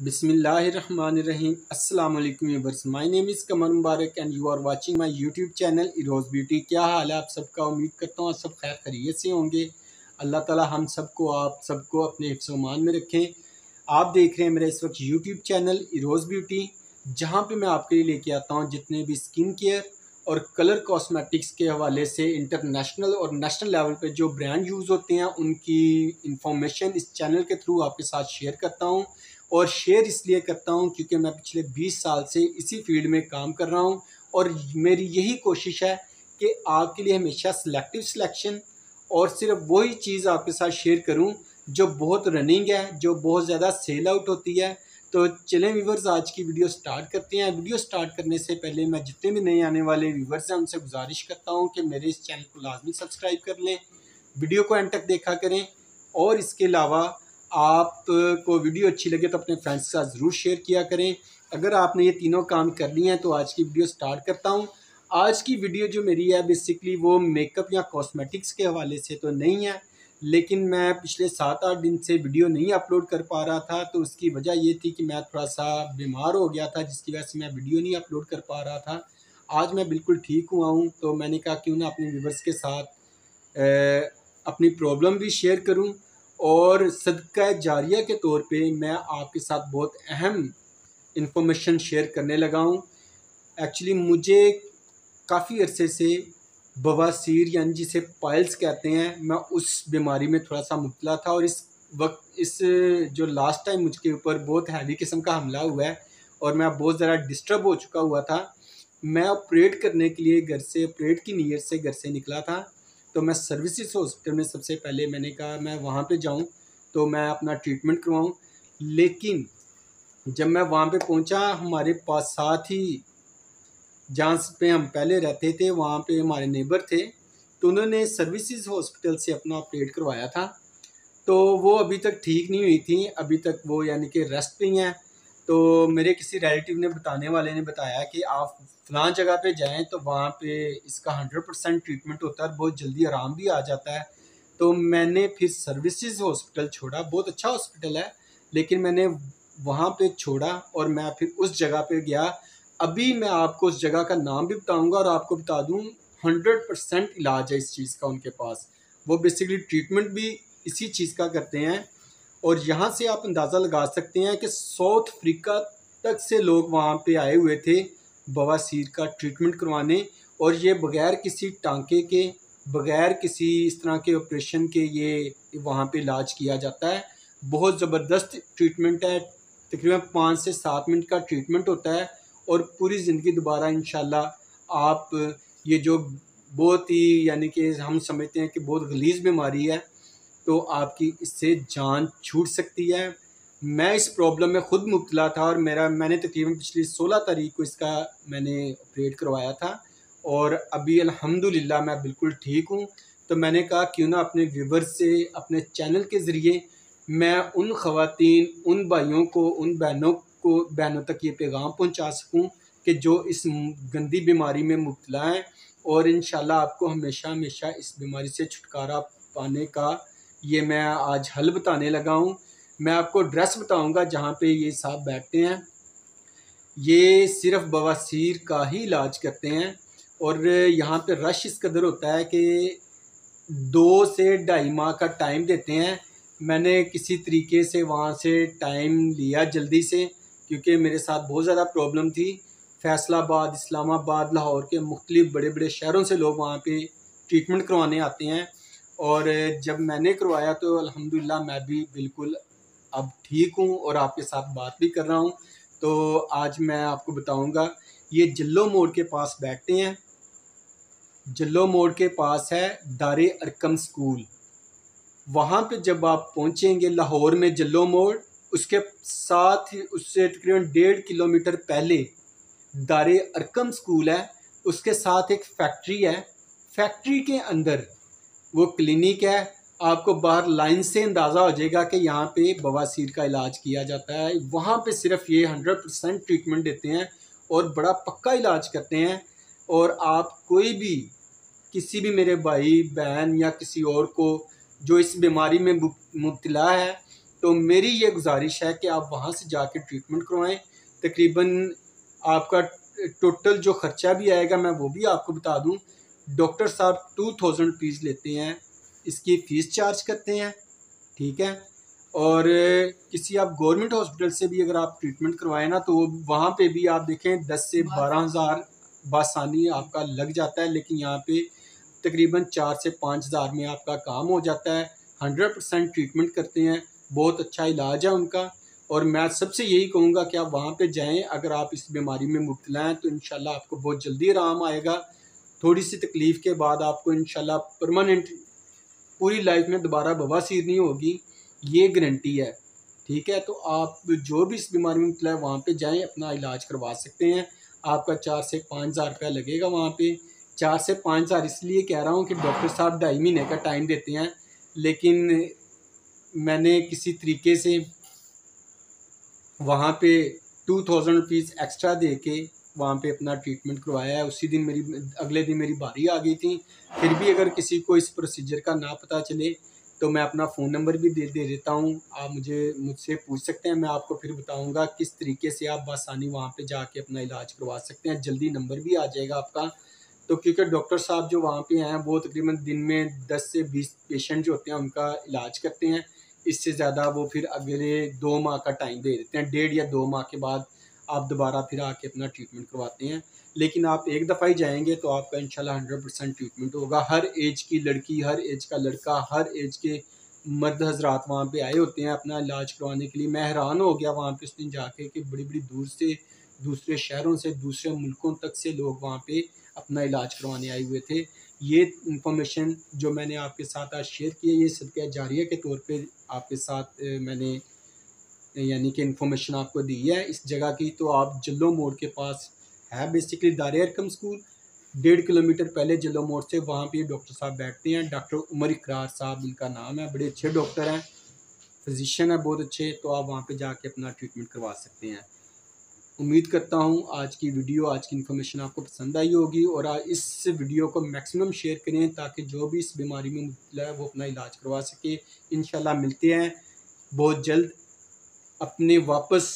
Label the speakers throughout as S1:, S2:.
S1: बिस्मिल्लाहिर्रहमानिर्रहीम। अस्सलाम वालेकुम viewers, my name is Qamar Mubarak and you are watching my YouTube channel इरोज़ ब्यूटी। क्या हाल है आप सबका? उम्मीद करता हूँ आप सब खैर खैरियत से होंगे। अल्लाह ताला हम सबको आप सबको अपने हिफ्ज़ व अमान में रखें। आप देख रहे हैं मेरा इस वक्त यूट्यूब चैनल इरोज़ ब्यूटी, जहाँ पे मैं आपके लिए लेके आता हूँ जितने भी स्किन केयर और कलर कॉस्मेटिक्स के हवाले से इंटरनेशनल और नेशनल लेवल पे जो ब्रांड यूज़ होते हैं उनकी इंफॉर्मेशन इस चैनल के थ्रू आपके साथ शेयर करता हूँ। और शेयर इसलिए करता हूँ क्योंकि मैं पिछले 20 साल से इसी फील्ड में काम कर रहा हूँ और मेरी यही कोशिश है कि आपके लिए हमेशा सिलेक्टिव सिलेक्शन और सिर्फ वही चीज़ आपके साथ शेयर करूँ जो बहुत रनिंग है, जो बहुत ज़्यादा सेल आउट होती है। तो चलें व्यूवर्स, आज की वीडियो स्टार्ट करते हैं। वीडियो स्टार्ट करने से पहले मैं जितने भी नए आने वाले व्यूवर्स हैं उनसे गुजारिश करता हूं कि मेरे इस चैनल को लाजमी सब्सक्राइब कर लें, वीडियो को एंड तक देखा करें और इसके अलावा आपको वीडियो अच्छी लगे तो अपने फ्रेंड्स के साथ ज़रूर शेयर किया करें। अगर आपने ये तीनों काम कर लिए हैं तो आज की वीडियो स्टार्ट करता हूँ। आज की वीडियो जो मेरी है बेसिकली वो मेकअप या कॉस्मेटिक्स के हवाले से तो नहीं है, लेकिन मैं पिछले 7-8 दिन से वीडियो नहीं अपलोड कर पा रहा था। तो उसकी वजह ये थी कि मैं थोड़ा सा बीमार हो गया था, जिसकी वजह से मैं वीडियो नहीं अपलोड कर पा रहा था। आज मैं बिल्कुल ठीक हुआ हूँ, तो मैंने कहा क्यों ना अपने व्यूवर्स के साथ अपनी प्रॉब्लम भी शेयर करूँ और सदका जारिया के तौर पे मैं आपके साथ बहुत अहम इंफॉर्मेशन शेयर करने लगा हूँ। एक्चुअली मुझे काफ़ी अरसे से बवासीर यानी जिसे पाइल्स कहते हैं, मैं उस बीमारी में थोड़ा सा मुब्तला था और इस जो लास्ट टाइम मुझके ऊपर बहुत हैवी किस्म का हमला हुआ है और मैं बहुत ज़्यादा डिस्टर्ब हो चुका हुआ था। मैं ऑपरेट करने के लिए घर से ऑपरेट की नीयत से घर से निकला था। तो मैं सर्विसेज हॉस्पिटल में सबसे पहले मैंने कहा मैं वहाँ पे जाऊँ तो मैं अपना ट्रीटमेंट करवाऊँ। लेकिन जब मैं वहाँ पे पहुँचा, हमारे पास साथ ही जहाँ पे हम पहले रहते थे वहाँ पे हमारे नेबर थे, तो उन्होंने सर्विसेज हॉस्पिटल से अपना ऑपरेट करवाया था। तो वो अभी तक ठीक नहीं हुई थी, अभी तक वो यानी कि रेस्ट पे ही हैं। तो मेरे किसी रिलेटिव ने बताने वाले ने बताया कि आप फलां जगह पे जाएं तो वहाँ पे इसका 100% ट्रीटमेंट होता है, बहुत जल्दी आराम भी आ जाता है। तो मैंने फिर सर्विसेज हॉस्पिटल छोड़ा, बहुत अच्छा हॉस्पिटल है, लेकिन मैंने वहाँ पे छोड़ा और मैं फिर उस जगह पे गया। अभी मैं आपको उस जगह का नाम भी बताऊँगा और आपको बता दूँ 100% इलाज है इस चीज़ का उनके पास। वो बेसिकली ट्रीटमेंट भी इसी चीज़ का करते हैं। और यहाँ से आप अंदाज़ा लगा सकते हैं कि साउथ अफ्रीका तक से लोग वहाँ पे आए हुए थे बवासीर का ट्रीटमेंट करवाने, और ये बग़ैर किसी टांके के, बग़ैर किसी इस तरह के ऑपरेशन के ये वहाँ पे इलाज किया जाता है। बहुत ज़बरदस्त ट्रीटमेंट है, तकरीबन 5 से 7 मिनट का ट्रीटमेंट होता है और पूरी ज़िंदगी दोबारा इंशाल्लाह आप ये जो बहुत ही यानी कि हम समझते हैं कि बहुत गलीज़ बीमारी है, तो आपकी इससे जान छूट सकती है। मैं इस प्रॉब्लम में ख़ुद मुब्तला था और मैंने तकरीबन पिछली 16 तारीख को इसका मैंने ऑपरेट करवाया था और अभी अल्हम्दुलिल्लाह मैं बिल्कुल ठीक हूँ। तो मैंने कहा क्यों ना अपने व्यूवर्स से अपने चैनल के ज़रिए मैं उन ख़वातीन, उन भाइयों को, उन बहनों तक ये पैगाम पहुँचा सकूँ कि जो इस गंदी बीमारी में मुब्तला हैं, और इंशाल्लाह आपको हमेशा हमेशा इस बीमारी से छुटकारा पाने का ये मैं आज हल बताने लगा हूँ। मैं आपको एड्रेस बताऊँगा जहाँ पे ये साहब बैठते हैं। ये सिर्फ बवासीर का ही इलाज करते हैं और यहाँ पे रश इस कदर होता है कि 2 से ढाई माह का टाइम देते हैं। मैंने किसी तरीके से वहाँ से टाइम लिया जल्दी से, क्योंकि मेरे साथ बहुत ज़्यादा प्रॉब्लम थी। फैसलाबाद, इस्लामाबाद, लाहौर के मुख्तलिफ बड़े बड़े शहरों से लोग वहाँ पे ट्रीटमेंट करवाने आते हैं और जब मैंने करवाया तो अल्हम्दुलिल्लाह मैं भी बिल्कुल अब ठीक हूँ और आपके साथ बात भी कर रहा हूँ। तो आज मैं आपको बताऊँगा, ये जल्लो मोड़ के पास बैठते हैं। जल्लो मोड़ के पास है दारे अरकम स्कूल। वहाँ पे जब आप पहुँचेंगे लाहौर में जल्लो मोड़, उसके साथ ही उससे तकरीबन 1.5 किलोमीटर पहले दारे अरकम स्कूल है। उसके साथ एक फैक्ट्री है, फैक्ट्री के अंदर वो क्लिनिक है। आपको बाहर लाइन से अंदाज़ा हो जाएगा कि यहाँ पे बवासीर का इलाज किया जाता है। वहाँ पे सिर्फ ये 100% ट्रीटमेंट देते हैं और बड़ा पक्का इलाज करते हैं। और आप कोई भी किसी भी मेरे भाई बहन या किसी और को जो इस बीमारी में मुब्तला है, तो मेरी ये गुजारिश है कि आप वहाँ से जाके ट्रीटमेंट करवाएं। तकरीबन आपका टोटल जो ख़र्चा भी आएगा मैं वो भी आपको बता दूं। डॉक्टर साहब 2000 रुपीज़ लेते हैं, इसकी फ़ीस चार्ज करते हैं, ठीक है। और किसी आप गवर्नमेंट हॉस्पिटल से भी अगर आप ट्रीटमेंट करवाएं ना, तो वहाँ पे भी आप देखें 10 से 12 हज़ार बासानी आपका लग जाता है, लेकिन यहाँ पे तकरीबन 4 से 5 हज़ार में आपका काम हो जाता है। 100% ट्रीटमेंट करते हैं, बहुत अच्छा इलाज है उनका। और मैं सबसे यही कहूँगा कि आप वहाँ पे जाएं। अगर आप इस बीमारी में मुब्तला हैं तो इंशाल्लाह आपको बहुत जल्दी आराम आएगा। थोड़ी सी तकलीफ़ के बाद आपको इंशाल्लाह परमानेंट पूरी लाइफ में दोबारा बवासीर नहीं होगी, ये गारंटी है, ठीक है। तो आप जो भी इस बीमारी में मुब्तला है वहाँ पे जाएं, अपना इलाज करवा सकते हैं। आपका 4 से 5 हज़ार रुपया लगेगा वहाँ पे। 4 से 5 हज़ार इसलिए कह रहा हूँ कि डॉक्टर साहब 2.5 महीने का टाइम देते हैं, लेकिन मैंने किसी तरीके से वहाँ पे 2000 रुपीज़ एक्स्ट्रा दे के वहाँ पे अपना ट्रीटमेंट करवाया है। उसी दिन अगले दिन मेरी बारी आ गई थी। फिर भी अगर किसी को इस प्रोसीजर का ना पता चले तो मैं अपना फ़ोन नंबर भी दे देता हूँ, आप मुझसे पूछ सकते हैं। मैं आपको फिर बताऊँगा किस तरीके से आप बआसानी वहाँ पे जाके अपना इलाज करवा सकते हैं। जल्दी नंबर भी आ जाएगा आपका। तो क्योंकि डॉक्टर साहब जो वहाँ पे हैं वो तकरीबन दिन में 10 से 20 पेशेंट जो होते हैं उनका इलाज करते हैं। इससे ज़्यादा वो फिर अगले 2 माह का टाइम दे देते हैं। 1.5 या 2 माह के बाद आप दोबारा फिर आके अपना ट्रीटमेंट करवाते हैं। लेकिन आप एक दफ़ा ही जाएंगे तो आपका इंशाल्लाह 100% ट्रीटमेंट होगा। हर एज की लड़की, हर एज का लड़का, हर एज के मर्द हजरात वहाँ पे आए होते हैं अपना इलाज करवाने के लिए। मैं हैरान हो गया वहाँ पे उस दिन जाके कि बड़ी बड़ी दूर से, दूसरे शहरों से, दूसरे मुल्कों तक से लोग वहाँ पे अपना इलाज करवाने आए हुए थे। ये इंफॉर्मेशन जो मैंने आपके साथ आज शेयर की है, ये सदका जारिया के तौर पे आपके साथ मैंने यानी कि इन्फॉर्मेशन आपको दी है इस जगह की। तो आप जल्लो मोड़ के पास है बेसिकली दारे अरकम स्कूल, 1.5 किलोमीटर पहले जल्लो मोड़ से वहाँ पे डॉक्टर साहब बैठते हैं। डॉक्टर उमर इकरार साहब इनका नाम है, बड़े अच्छे डॉक्टर हैं, फिजिशियन है बहुत अच्छे। तो आप वहाँ पे जाके अपना ट्रीटमेंट करवा सकते हैं। उम्मीद करता हूँ आज की वीडियो, आज की इन्फॉर्मेशन आपको पसंद आई होगी। और इस वीडियो को मैक्सिमम शेयर करें ताकि जो भी इस बीमारी में मुब्तला है वो अपना इलाज करवा सके। इंशाल्लाह मिलते हैं बहुत जल्द अपने वापस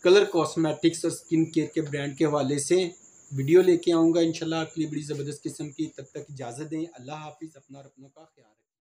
S1: कलर कॉस्मेटिक्स और स्किन केयर के ब्रांड के हवाले से वीडियो लेके आऊँगा इंशाल्लाह आपके लिए बड़ी ज़बरदस्त किस्म की। तब तक इजाज़त दें। अल्लाह हाफिज़। अपना और अपनों का ख्याल रखें।